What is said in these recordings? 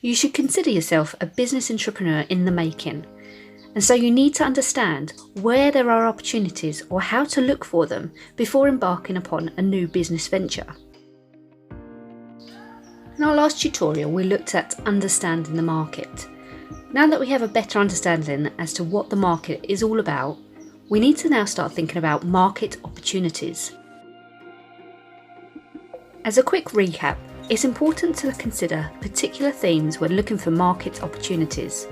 you should consider yourself a business entrepreneur in the making. And so you need to understand where there are opportunities or how to look for them before embarking upon a new business venture. In our last tutorial, we looked at understanding the market. Now that we have a better understanding as to what the market is all about, we need to now start thinking about market opportunities. As a quick recap, it's important to consider particular themes when looking for market opportunities.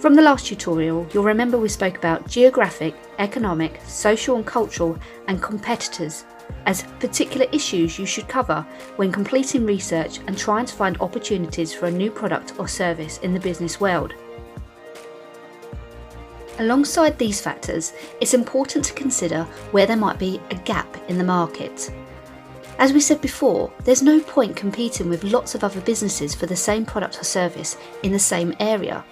From the last tutorial, you'll remember we spoke about geographic, economic, social and cultural and competitors as particular issues you should cover when completing research and trying to find opportunities for a new product or service in the business world. Alongside these factors, it's important to consider where there might be a gap in the market. As we said before, there's no point competing with lots of other businesses for the same product or service in the same area.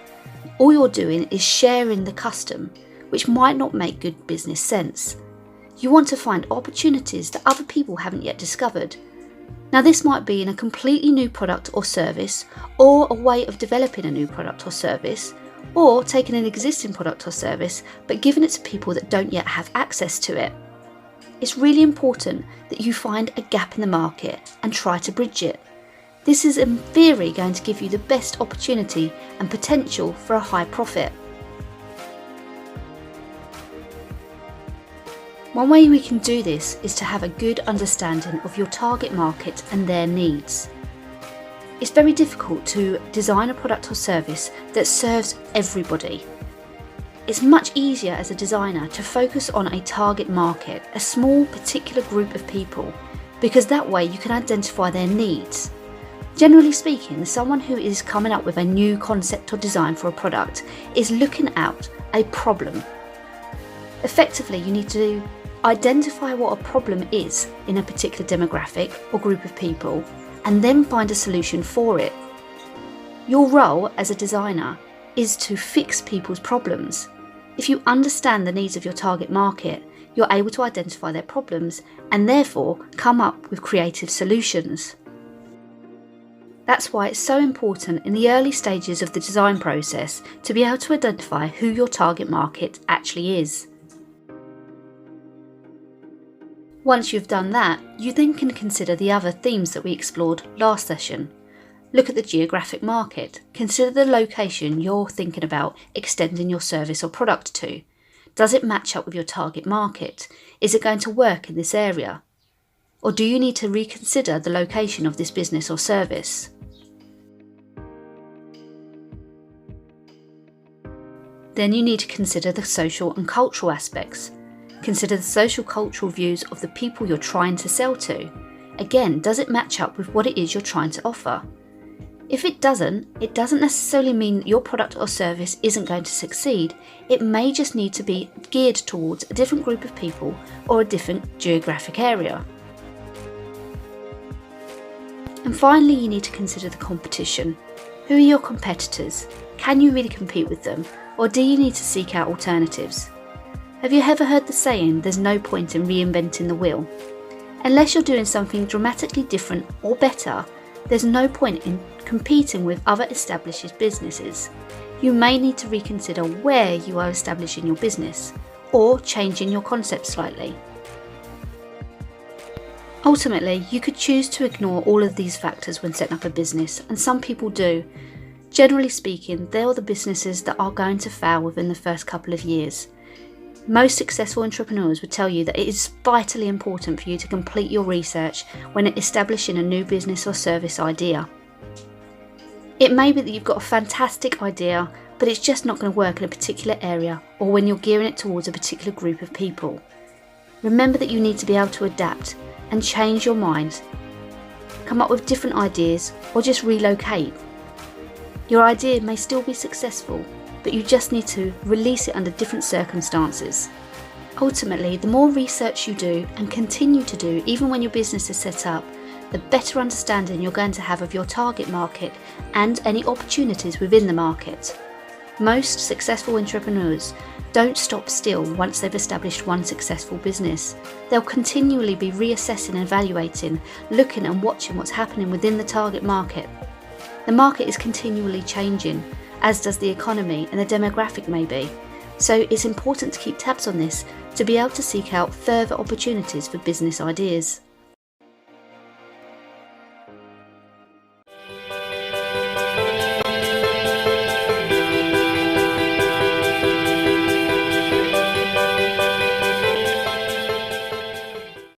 All you're doing is sharing the custom, which might not make good business sense. You want to find opportunities that other people haven't yet discovered. Now this might be in a completely new product or service, or a way of developing a new product or service, or taking an existing product or service but giving it to people that don't yet have access to it. It's really important that you find a gap in the market and try to bridge it. This is in theory going to give you the best opportunity and potential for a high profit. One way we can do this is to have a good understanding of your target market and their needs. It's very difficult to design a product or service that serves everybody. It's much easier as a designer to focus on a target market, a small particular group of people, because that way you can identify their needs. Generally speaking, someone who is coming up with a new concept or design for a product is looking at a problem. Effectively, you need to identify what a problem is in a particular demographic or group of people, and then find a solution for it. Your role as a designer is to fix people's problems. If you understand the needs of your target market, you're able to identify their problems and therefore come up with creative solutions. That's why it's so important in the early stages of the design process to be able to identify who your target market actually is. Once you've done that, you then can consider the other themes that we explored last session. Look at the geographic market. Consider the location you're thinking about extending your service or product to. Does it match up with your target market? Is it going to work in this area? Or do you need to reconsider the location of this business or service? Then you need to consider the social and cultural aspects. Consider the social cultural views of the people you're trying to sell to. Again, does it match up with what it is you're trying to offer? If it doesn't necessarily mean your product or service isn't going to succeed. It may just need to be geared towards a different group of people or a different geographic area. And finally, you need to consider the competition. Who are your competitors? Can you really compete with them? Or do you need to seek out alternatives? Have you ever heard the saying, there's no point in reinventing the wheel? Unless you're doing something dramatically different or better, there's no point in competing with other established businesses. You may need to reconsider where you are establishing your business, or changing your concept slightly. Ultimately, you could choose to ignore all of these factors when setting up a business, and some people do. Generally speaking, they are the businesses that are going to fail within the first couple of years. Most successful entrepreneurs would tell you that it is vitally important for you to complete your research when establishing a new business or service idea. It may be that you've got a fantastic idea, but it's just not going to work in a particular area or when you're gearing it towards a particular group of people. Remember that you need to be able to adapt and change your mind, come up with different ideas, or just relocate. Your idea may still be successful, but you just need to release it under different circumstances. Ultimately, the more research you do and continue to do, even when your business is set up, the better understanding you're going to have of your target market and any opportunities within the market. Most successful entrepreneurs don't stop still once they've established one successful business. They'll continually be reassessing and evaluating, looking and watching what's happening within the target market. The market is continually changing, as does the economy and the demographic maybe, so it's important to keep tabs on this to be able to seek out further opportunities for business ideas.